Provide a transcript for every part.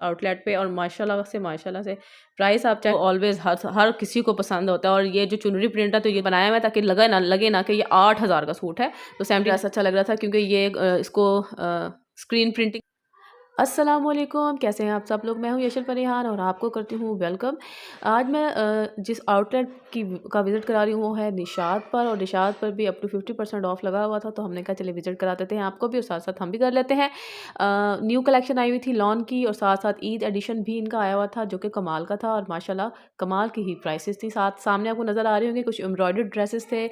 Outlet पे, और माशाल्लाह से प्राइस आप चाहे ऑलवेज हर किसी को पसंद होता है। और ये जो चुनरी प्रिंट है तो ये बनाया हुआ है ताकि लगे ना कि ये 8,000 का सूट है। तो 70 अच्छा लग रहा था क्योंकि ये इसको स्क्रीन प्रिंटिंग। अस्सलाम वालेकुम, कैसे हैं आप सब लोग। मैं हूं यशल फरीहान और आपको करती हूं वेलकम। आज मैं जिस आउटलेट का विज़िट करा रही हूँ वो है निशात पर, और निशात पर भी अप टू 50% ऑफ लगा हुआ था, तो हमने कहा चलिए विज़िट करा देते हैं आपको भी और साथ साथ हम भी कर लेते हैं। न्यू कलेक्शन आई हुई थी लॉन की, और साथ साथ ईद एडिशन भी इनका आया हुआ था जो कि कमाल का था, और माशाल्लाह कमाल की ही प्राइसेस थी। साथ सामने आपको नज़र आ रही होंगी कुछ एम्ब्रॉयडर्ड ड्रेसेस थे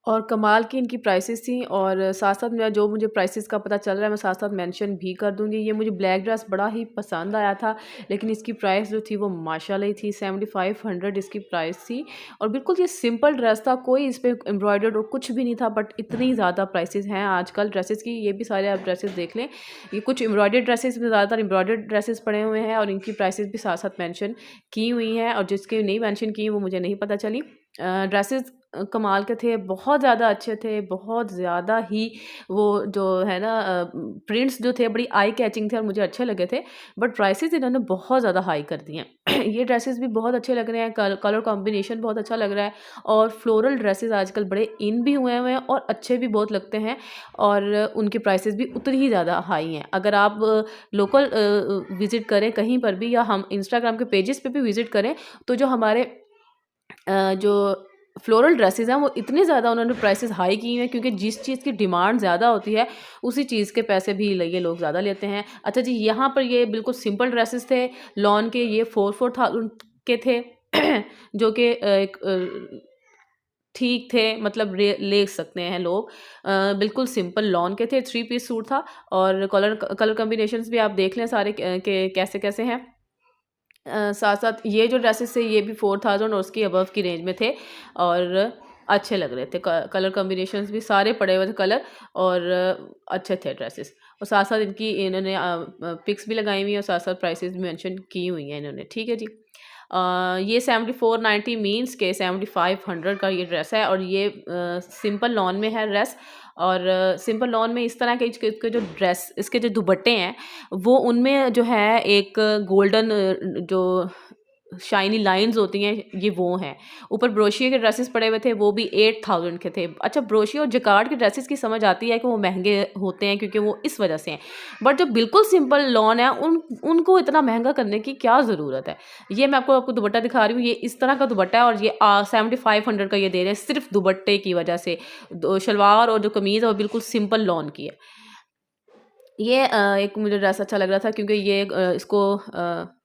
और कमाल की इनकी प्राइसेस थी। और साथ साथ मैं जो मुझे प्राइसेस का पता चल रहा है मैं साथ साथ मेंशन भी कर दूंगी। ये मुझे ब्लैक ड्रेस बड़ा ही पसंद आया था, लेकिन इसकी प्राइस जो थी वो माशाल्लाह ही थी। 7500 इसकी प्राइस थी, और बिल्कुल ये सिंपल ड्रेस था, कोई इस पर एम्ब्रॉयडर्ड और कुछ भी नहीं था। बट इतनी ज़्यादा प्राइसेस हैं आजकल ड्रेसेस की, ये भी सारे आप ड्रेसेस देख लें। ये कुछ एम्ब्रॉयडर्ड ड्रेसेस में ज़्यादातर एम्ब्रॉयडर्ड ड्रेसेस पड़े हुए हैं, और इनकी प्राइसेस भी साथ साथ मेंशन की हुई हैं, और जिसकी नहीं मेंशन की वो मुझे नहीं पता चली। ड्रेसेस कमाल के थे, बहुत ज़्यादा अच्छे थे, बहुत ज़्यादा ही वो जो है ना प्रिंट्स जो थे बड़ी आई कैचिंग थे और मुझे अच्छे लगे थे। बट प्राइसेस इन्होंने बहुत ज़्यादा हाई कर दिए हैं। ये ड्रेसेस भी बहुत अच्छे लग रहे हैं, कलर कॉम्बिनेशन बहुत अच्छा लग रहा है, और फ्लोरल ड्रेसेस आजकल बड़े इन भी हुए हैं और अच्छे भी बहुत लगते हैं, और उनकी प्राइसेस भी उतनी ही ज़्यादा हाई हैं। अगर आप लोकल विज़िट करें कहीं पर भी, या हम इंस्टाग्राम के पेजेस पे भी विज़िट करें, तो जो हमारे जो फ्लोरल ड्रेसेस हैं वो इतने ज़्यादा उन्होंने प्राइसेस हाई की हैं, क्योंकि जिस चीज़ की डिमांड ज़्यादा होती है उसी चीज़ के पैसे भी ये लोग ज़्यादा लेते हैं। अच्छा जी, यहाँ पर ये बिल्कुल सिंपल ड्रेसेस थे लॉन के, ये 4,000 के थे जो कि एक ठीक थे, मतलब ले सकते हैं लोग। बिल्कुल सिंपल लॉन के थे, 3 पीस सूट था, और कलर कॉम्बिनेशंस भी आप देख लें सारे के कैसे कैसे हैं। साथ साथ ये जो ड्रेसेस थे ये भी 4,000 और उसकी अबव की रेंज में थे, और अच्छे लग रहे थे। कलर कॉम्बिनेशंस भी सारे पड़े हुए थे कलर, और अच्छे थे ड्रेसेस। और साथ साथ इनकी इन्होंने पिक्स भी लगाई हुई हैं, और साथ साथ प्राइसेस भी मेंशन की हुई हैं इन्होंने। ठीक है जी। ये 7490 मीन्स के 7500 का ये ड्रेस है, और ये सिंपल लॉन में है ड्रेस। और सिंपल लॉन में इस तरह के इसके जो ड्रेस इसके जो दुपट्टे हैं वो उनमें जो है एक गोल्डन जो शाइनी लाइंस होती हैं ये वो हैं। ऊपर ब्रोशिया के ड्रेसेस पड़े हुए थे, वो भी 8,000 के थे। अच्छा, ब्रोशिया और जकार्ड के ड्रेसेस की समझ आती है कि वो महंगे होते हैं क्योंकि वो इस वजह से हैं, बट जो बिल्कुल सिंपल लॉन है उनको इतना महंगा करने की क्या ज़रूरत है। ये मैं आपको दुपट्टा दिखा रही हूँ, ये इस तरह का दुपट्टा है, और ये 7500 का ये दे रहे हैं सिर्फ दुपट्टे की वजह से। शलवार और जो कमीज़ है वो बिल्कुल सिंपल लॉन की है। ये एक मुझे ड्रेस अच्छा लग रहा था क्योंकि ये इसको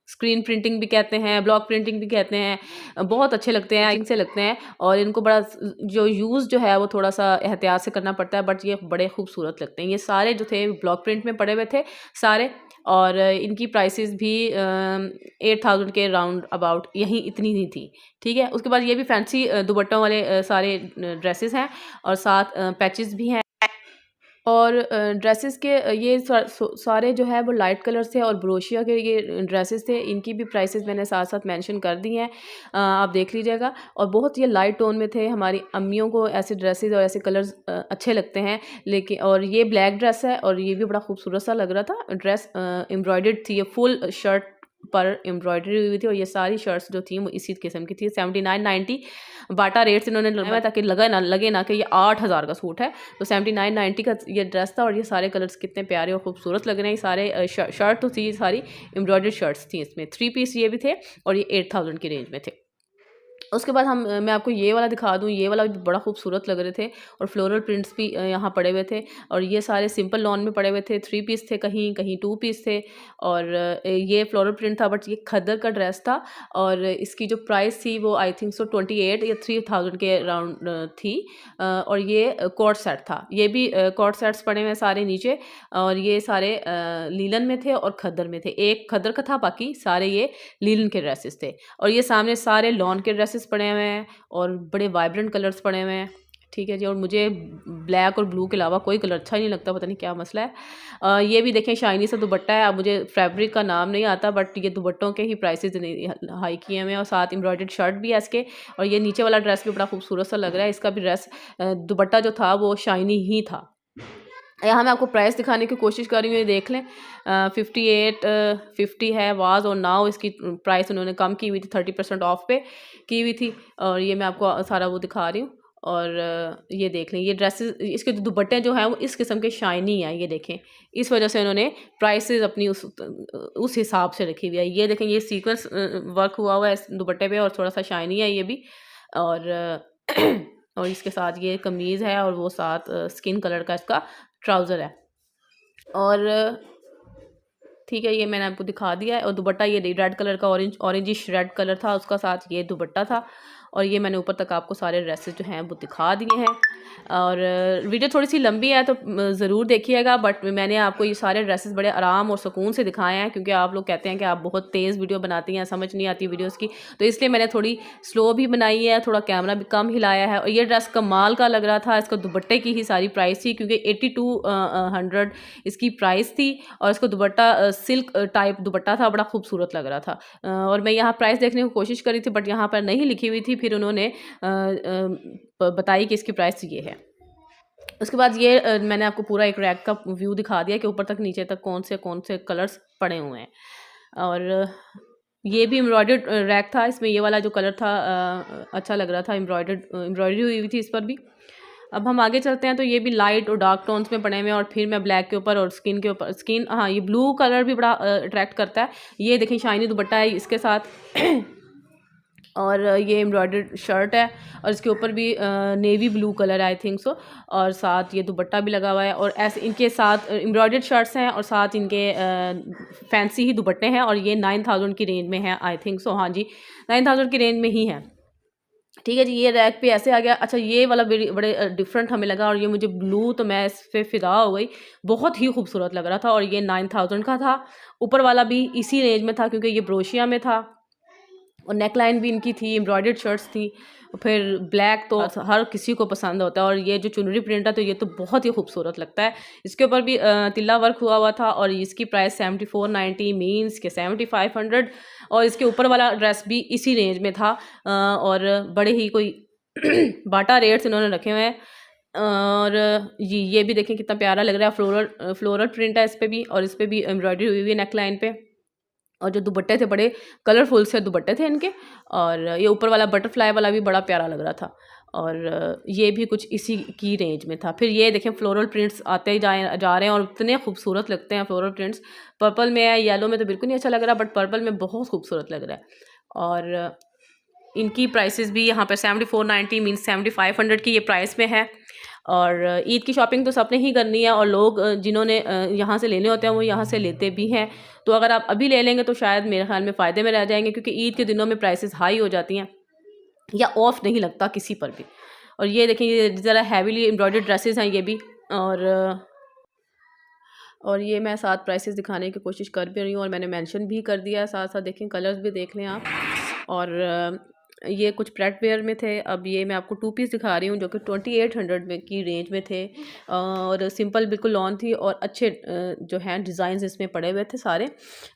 स्क्रीन प्रिंटिंग भी कहते हैं, ब्लॉक प्रिंटिंग भी कहते हैं। बहुत अच्छे लगते हैं, आई से लगते हैं, और इनको बड़ा जो यूज़ जो है वो थोड़ा सा एहतियात से करना पड़ता है, बट ये बड़े खूबसूरत लगते हैं। ये सारे जो थे ब्लॉक प्रिंट में पड़े हुए थे सारे, और इनकी प्राइसेस भी 8,000 के राउंड अबाउट यहीं इतनी ही थी। ठीक है, उसके बाद ये भी फैंसी दुपट्टों वाले सारे ड्रेसेस हैं, और साथ पैचेस भी हैं। और ड्रेसेस के ये सारे जो है वो लाइट कलर्स थे, और ब्रोशिया के ये ड्रेसेस थे, इनकी भी प्राइसेस मैंने साथ साथ मेंशन कर दी हैं, आप देख लीजिएगा। और बहुत ये लाइट टोन में थे। हमारी अम्मियों को ऐसे ड्रेसेस और ऐसे कलर्स अच्छे लगते हैं, लेकिन और ये ब्लैक ड्रेस है, और ये भी बड़ा खूबसूरत सा लग रहा था। ड्रेस एम्ब्रॉयडर्ड थी, ये फुल शर्ट पर एम्ब्रॉयडरी हुई थी, और ये सारी शर्ट्स जो थी वो इसी किस्म की थी। 7990 बाटा रेट्स इन्होंने लगाया ताकि लगे ना कि ये 8,000 का सूट है। तो 7990 का ये ड्रेस था, और ये सारे कलर्स कितने प्यारे और खूबसूरत लग रहे हैं। ये सारे शर्ट तो थी, सारी एम्ब्रॉयडर्ड शर्ट्स थी इसमें। 3 पीस ये भी थे, और ये 8,000 की रेंज में थे। उसके बाद मैं आपको ये वाला दिखा दूँ, ये वाला भी बड़ा खूबसूरत लग रहे थे, और फ्लोरल प्रिंट्स भी यहाँ पड़े हुए थे, और ये सारे सिंपल लॉन में पड़े हुए थे। 3 पीस थे, कहीं कहीं 2 पीस थे, और ये फ्लोरल प्रिंट था, बट ये खद्दर का ड्रेस था, और इसकी जो प्राइस थी वो आई थिंक सो 28 या 3,000 के राउंड थी। और ये कॉर्ड सेट था, ये भी कॉर्ड सेट्स पड़े हुए हैं सारे नीचे, और ये सारे लीलन में थे और खद्दर में थे। एक खद्दर का था, बाकी सारे ये लीलन के ड्रेसेस थे। और ये सामने सारे लॉन के ड्रेसेस पड़े हुए हैं, और बड़े वाइब्रेंट कलर्स पड़े हुए हैं। ठीक है जी, और मुझे ब्लैक और ब्लू के अलावा कोई कलर अच्छा ही नहीं लगता, पता नहीं क्या मसला है। ये भी देखें शाइनी सा दुपट्टा है। अब मुझे फैब्रिक का नाम नहीं आता, बट ये दुपट्टों के ही प्राइसेस हाई किए हुए हैं, और साथ एम्ब्रॉयडर्ड शर्ट भी है इसके। और ये नीचे वाला ड्रेस भी बड़ा खूबसूरत सा लग रहा है। इसका भी ड्रेस दुपट्टा जो था वो शाइनी ही था। यहाँ मैं आपको प्राइस दिखाने की कोशिश कर रही हूँ, ये देख लें 58 50 है वाज, और नाउ इसकी प्राइस उन्होंने कम की हुई थी, 30% ऑफ पे की हुई थी। और ये मैं आपको सारा वो दिखा रही हूँ। और ये देख लें, ये ड्रेसेस, इसके जो दुपट्टे जो हैं वो इस किस्म के शाइनी हैं, ये देखें। इस वजह से उन्होंने प्राइसेस अपनी उस हिसाब से रखी हुई है। ये देखें, ये सीक्वेंस वर्क हुआ हुआ है इस दुपट्टे पे, और थोड़ा सा शाइनी है ये भी। और और इसके साथ ये कमीज़ है, और वो साथ स्किन कलर का इसका ट्राउज़र है। और ठीक है, ये मैंने आपको दिखा दिया है। और दुपट्टा ये रेड कलर का, ऑरेंजिश रेड कलर था उसका, साथ ये दुपट्टा था। और ये मैंने ऊपर तक आपको सारे ड्रेसेस जो हैं वो दिखा दिए हैं। और वीडियो थोड़ी सी लंबी है तो ज़रूर देखिएगा, बट मैंने आपको ये सारे ड्रेसेस बड़े आराम और सुकून से दिखाए हैं, क्योंकि आप लोग कहते हैं कि आप बहुत तेज़ वीडियो बनाती हैं, समझ नहीं आती वीडियोस की, तो इसलिए मैंने थोड़ी स्लो भी बनाई है, थोड़ा कैमरा भी कम हिलाया है। और ये ड्रेस कमाल का लग रहा था, इसको दुपट्टे की ही सारी प्राइस थी, क्योंकि 8200 इसकी प्राइस थी। और इसको दुपट्टा सिल्क टाइप दुपट्टा था, बड़ा खूबसूरत लग रहा था। और मैं यहाँ प्राइस देखने की कोशिश करी थी, बट यहाँ पर नहीं लिखी हुई थी, फिर उन्होंने बताई कि इसकी प्राइस ये है। उसके बाद ये मैंने आपको पूरा एक रैक का व्यू दिखा दिया कि ऊपर तक नीचे तक कौन से कलर्स पड़े हुए हैं। और ये भी एम्ब्रॉयडर्ड रैक था, इसमें ये वाला जो कलर था अच्छा लग रहा था, एम्ब्रॉयडरी हुई थी इस पर भी। अब हम आगे चलते हैं, तो ये भी लाइट और डार्क टोन्स में पड़े हुए हैं। और फिर मैं ब्लैक के ऊपर और स्किन के ऊपर, हाँ, ये ब्लू कलर भी बड़ा अट्रैक्ट करता है। ये देखें, शाइनी दुपट्टा है इसके साथ और ये एम्ब्रॉयडर्ड शर्ट है, और इसके ऊपर भी नेवी ब्लू कलर है आई थिंक सो। और साथ ये दुपट्टा भी लगा हुआ है, और ऐसे इनके साथ एम्ब्रॉयडर्ड शर्ट्स हैं, और साथ इनके फैंसी ही दुपट्टे हैं। और ये 9000 की रेंज में है आई थिंक सो, हाँ जी 9000 की रेंज में ही है। ठीक है जी, ये रैक पे ऐसे आ गया। अच्छा, ये वाला बड़े डिफरेंट हमें लगा, और ये मुझे ब्लू, तो मैं इस पर फिदा हो गई, बहुत ही खूबसूरत लग रहा था। और ये 9000 का था। ऊपर वाला भी इसी रेंज में था, क्योंकि ये ब्रोशिया में था, और नेकलाइन भी इनकी थी, एम्ब्रॉयडर्ड शर्ट्स थी। फिर ब्लैक तो हर किसी को पसंद होता है, और ये जो चुनरी प्रिंट है तो ये तो बहुत ही खूबसूरत लगता है। इसके ऊपर भी तिल्ला वर्क हुआ हुआ था, और इसकी प्राइस 7490 मीन्स के 7500। और इसके ऊपर वाला ड्रेस भी इसी रेंज में था, और बड़े ही कोई बाटा रेट्स इन्होंने रखे हुए हैं। और ये भी देखें कितना प्यारा लग रहा है, फ्लोरल प्रिंट है इस पर भी, और इस पर भी एम्ब्रॉयडरी हुई हुई है नेकलाइन पे। और जो दुपट्टे थे बड़े कलरफुल से दुपट्टे थे इनके। और ये ऊपर वाला बटरफ्लाई वाला भी बड़ा प्यारा लग रहा था। और ये भी कुछ इसी की रेंज में था। फिर ये देखें, फ्लोरल प्रिंट्स आते ही जा रहे हैं, और इतने खूबसूरत लगते हैं फ्लोरल प्रिंट्स। पर्पल में है, येलो में तो बिल्कुल नहीं अच्छा लग रहा, बट पर्पल में बहुत खूबसूरत लग रहा है। और इनकी प्राइसेस भी यहाँ पर 7490 मीन्स 7500 की ये प्राइस में है। और ईद की शॉपिंग तो सबने ही करनी है, और लोग जिन्होंने यहाँ से लेने होते हैं वो यहाँ से लेते भी हैं। तो अगर आप अभी ले लेंगे तो शायद मेरे ख्याल में फ़ायदे में रह जाएंगे, क्योंकि ईद के दिनों में प्राइसेस हाई हो जाती हैं, या ऑफ नहीं लगता किसी पर भी। और ये देखें, ये ज़रा हैवीली एम्ब्रॉयडर्ड ड्रेसेस हैं ये भी। और ये मैं साथ प्राइसेस दिखाने की कोशिश कर भी रही हूँ, और मैंने मेंशन भी कर दिया है साथ साथ। देखें, कलर्स भी देख लें आप। और ये कुछ प्रेट वेयर में थे। अब ये मैं आपको 2 पीस दिखा रही हूँ, जो कि 2800 में की रेंज में थे, और सिंपल बिल्कुल लॉन थी, और अच्छे जो हैं डिज़ाइन इसमें पड़े हुए थे सारे।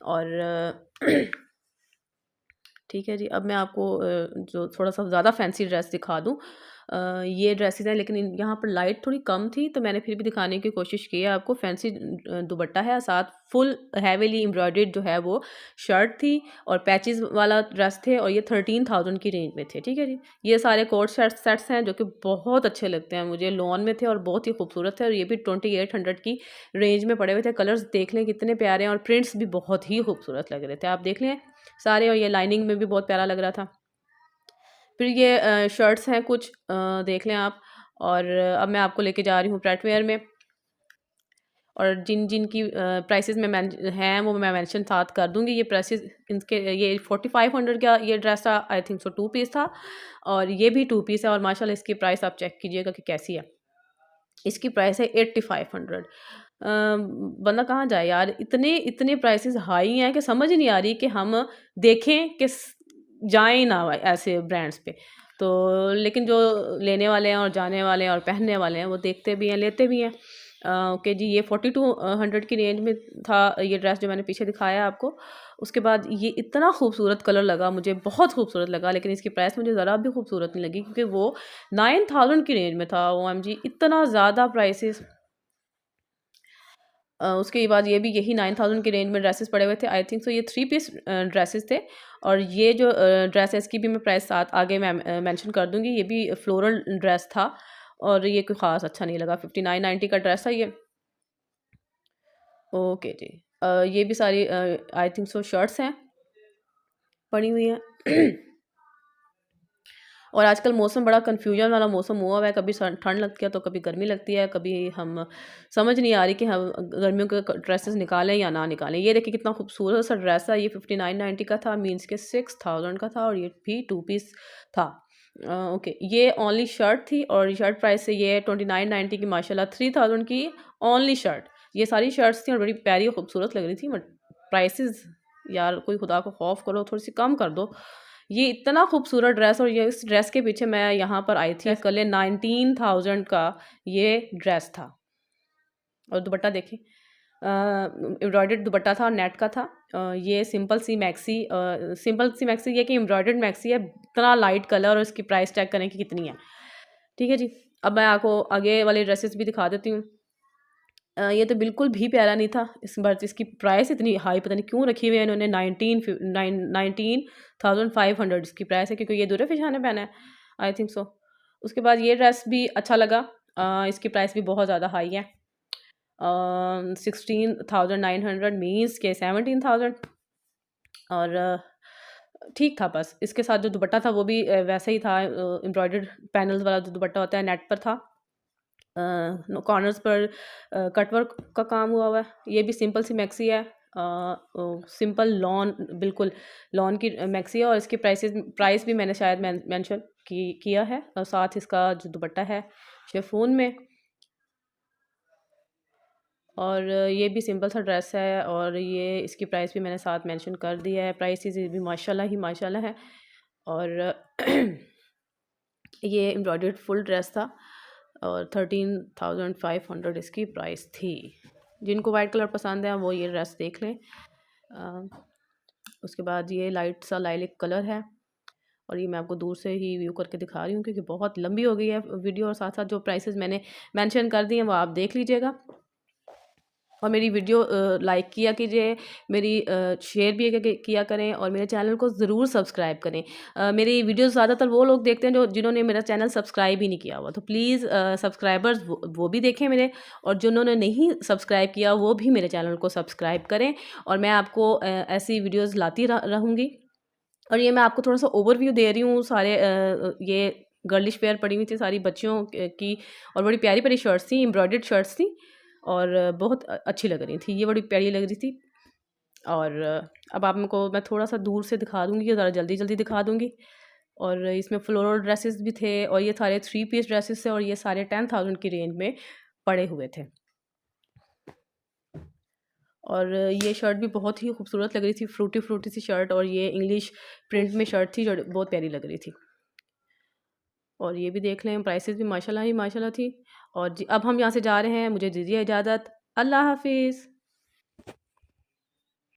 और ठीक है जी, अब मैं आपको जो थोड़ा सा ज़्यादा फैंसी ड्रेस दिखा दूँ। ये ड्रेसेस हैं, लेकिन यहाँ पर लाइट थोड़ी कम थी, तो मैंने फिर भी दिखाने की कोशिश की है आपको। फैंसी दुपट्टा है, साथ फुल हैवीली एम्ब्रॉयडर्ड जो है वो शर्ट थी, और पैचेस वाला ड्रेस थे, और ये 13000 की रेंज में थे। ठीक है जी, ये सारे कोट सेट्स हैं जो कि बहुत अच्छे लगते हैं मुझे, लॉन में थे और बहुत ही खूबसूरत थे। और ये भी 2800 की रेंज में पड़े हुए थे। कलर्स देख लें कितने प्यारे हैं, और प्रिंट्स भी बहुत ही खूबसूरत लग रहे थे, आप देख लें सारे। और ये लाइनिंग में भी बहुत प्यारा लग रहा था। फिर ये शर्ट्स हैं कुछ, देख लें आप। और अब मैं आपको लेके जा रही हूँ प्रेट वेयर में, और जिन जिन की प्राइसेस में हैं वो मैं मेंशन साथ कर दूँगी। ये प्राइसेस इनके, ये 4500 का ये ड्रेस था आई थिंक सो, 2 पीस था, और ये भी 2 पीस है। और माशाल्लाह इसकी प्राइस आप चेक कीजिएगा कि कैसी है। इसकी प्राइस है 8500। बंदा कहाँ जाए यार, इतने इतने प्राइसेस हाई हैं कि समझ ही नहीं आ रही कि हम देखें कि जाएं ना ऐसे ब्रांड्स पे। तो लेकिन जो लेने वाले हैं और जाने वाले हैं और पहनने वाले हैं वो देखते भी हैं, लेते भी हैं। ओके जी, ये 4200 की रेंज में था ये ड्रेस जो मैंने पीछे दिखाया आपको। उसके बाद ये इतना खूबसूरत कलर लगा मुझे, बहुत खूबसूरत लगा, लेकिन इसकी प्राइस मुझे ज़रा भी खूबसूरत नहीं लगी, क्योंकि वो 9000 की रेंज में था। OMG, इतना ज़्यादा प्राइसेस उसके बाद ये भी यही 9000 के रेंज में ड्रेसेस पड़े हुए थे। आई थिंक सो ये 3 पीस ड्रेसेस थे। और ये जो ड्रेस है इसकी भी मैं प्राइस साथ आगे मैं मेंशन कर दूँगी। ये भी फ्लोरल ड्रेस था और ये कोई ख़ास अच्छा नहीं लगा। 5990 का ड्रेस था ये। ओके जी। ये भी सारी आई थिंक सो शर्ट्स हैं पड़ी हुई हैं। और आजकल मौसम बड़ा कन्फ्यूजन वाला मौसम हुआ हुआ है, कभी ठंड लगती है तो कभी गर्मी लगती है, कभी हम समझ नहीं आ रही कि हम गर्मियों के ड्रेसेस निकालें या ना निकालें। ये देखिए कितना खूबसूरत सा ड्रेस है, ये 5990 का था, मीन्स के 6000 का था और ये भी 2 पीस था। ओके, ये ओनली शर्ट थी और शर्ट प्राइस से ये 2990 की माशाल्लाह 3000 की ओनली शर्ट। ये सारी शर्ट्स थी और बड़ी प्यारी और खूबसूरत लग रही थी, बट प्राइसेस यार कोई खुदा को खौफ करो, थोड़ी सी कम कर दो। ये इतना खूबसूरत ड्रेस और ये इस ड्रेस के पीछे मैं यहाँ पर आई थी कल 19,000 का ये ड्रेस था। और दुपट्टा देखिए, एम्ब्रॉयडर्ड दुपट्टा था और नेट का था। ये सिंपल सी मैक्सी ये कि एम्ब्रॉयडर्ड मैक्सी है, इतना लाइट कलर और इसकी प्राइस चेक करें कि कितनी है। ठीक है जी, अब मैं आपको आगे वाले ड्रेसेस भी दिखा देती हूँ। ये तो बिल्कुल भी प्यारा नहीं था, इस बार इसकी प्राइस इतनी हाई पता नहीं क्यों रखी हुई है इन्होंने। 19,500 इसकी प्राइस है, क्योंकि ये दूर फिजाने पहना है आई थिंक सो। उसके बाद ये ड्रेस भी अच्छा लगा, इसकी प्राइस भी बहुत ज़्यादा हाई है। 16,900 मीन्स के 17,000। और ठीक था, बस इसके साथ जो दुपट्टा था वो भी वैसा ही था, एम्ब्रॉयडर्ड पैनल्स वाला जो दुपट्टा होता है नेट पर था। कॉर्नर्स पर कटवर्क का काम हुआ हुआ है। ये भी सिंपल सी मैक्सी है, सिंपल लॉन, बिल्कुल लॉन की मैक्सी है और इसकी प्राइस भी मैंने शायद मेंशन किया है। और साथ इसका जो दुपट्टा है शिफॉन में। और ये भी सिंपल सा ड्रेस है और ये इसकी प्राइस भी मैंने साथ मेंशन कर दिया है। प्राइसेस भी माशाल्लाह ही माशाल्लाह है। और ये एम्ब्रॉयडर्ड फुल ड्रेस था और 13,500 इसकी प्राइस थी। जिनको वाइट कलर पसंद है वो ये ड्रेस देख लें। उसके बाद ये लाइट सा लाइलिक कलर है और ये मैं आपको दूर से ही व्यू करके दिखा रही हूँ क्योंकि बहुत लंबी हो गई है वीडियो। और साथ साथ जो प्राइसेस मैंने मेंशन कर दिए हैं वो आप देख लीजिएगा। और मेरी वीडियो लाइक किया कीजिए, मेरी शेयर भी किया करें और मेरे चैनल को ज़रूर सब्सक्राइब करें। मेरी वीडियो ज़्यादातर वो लोग देखते हैं जिन्होंने मेरा चैनल सब्सक्राइब ही नहीं किया हुआ, तो प्लीज़ सब्सक्राइबर्स वो भी देखें मेरे, और जिन्होंने नहीं सब्सक्राइब किया वो भी मेरे चैनल को सब्सक्राइब करें। और मैं आपको ऐसी वीडियोज़ लाती रहूँगी। और ये मैं आपको थोड़ा सा ओवरव्यू दे रही हूँ सारे ये गर्लिश वेयर पड़ी हुई थी सारी बच्चियों की, और बड़ी प्यारी प्यारी शर्ट्स थी, एम्ब्रॉयडर्ड शर्ट्स थी और बहुत अच्छी लग रही थी, ये बड़ी प्यारी लग रही थी। और अब आपको मैं थोड़ा सा दूर से दिखा दूँगी, ज़रा जल्दी जल्दी दिखा दूँगी। और इसमें फ्लोरल ड्रेसेस भी थे और ये सारे 3 पीस ड्रेसेस थे और ये सारे 10,000 की रेंज में पड़े हुए थे। और ये शर्ट भी बहुत ही खूबसूरत लग रही थी, फ्रूटी फ्रूटी सी शर्ट, और ये इंग्लिश प्रिंट में शर्ट थी जो बहुत प्यारी लग रही थी। और ये भी देख लें, प्राइसेस भी माशाल्लाह ही माशाल्लाह थी। और जी अब हम यहाँ से जा रहे हैं, मुझे दीजिए इजाज़त। अल्लाह हाफिज़।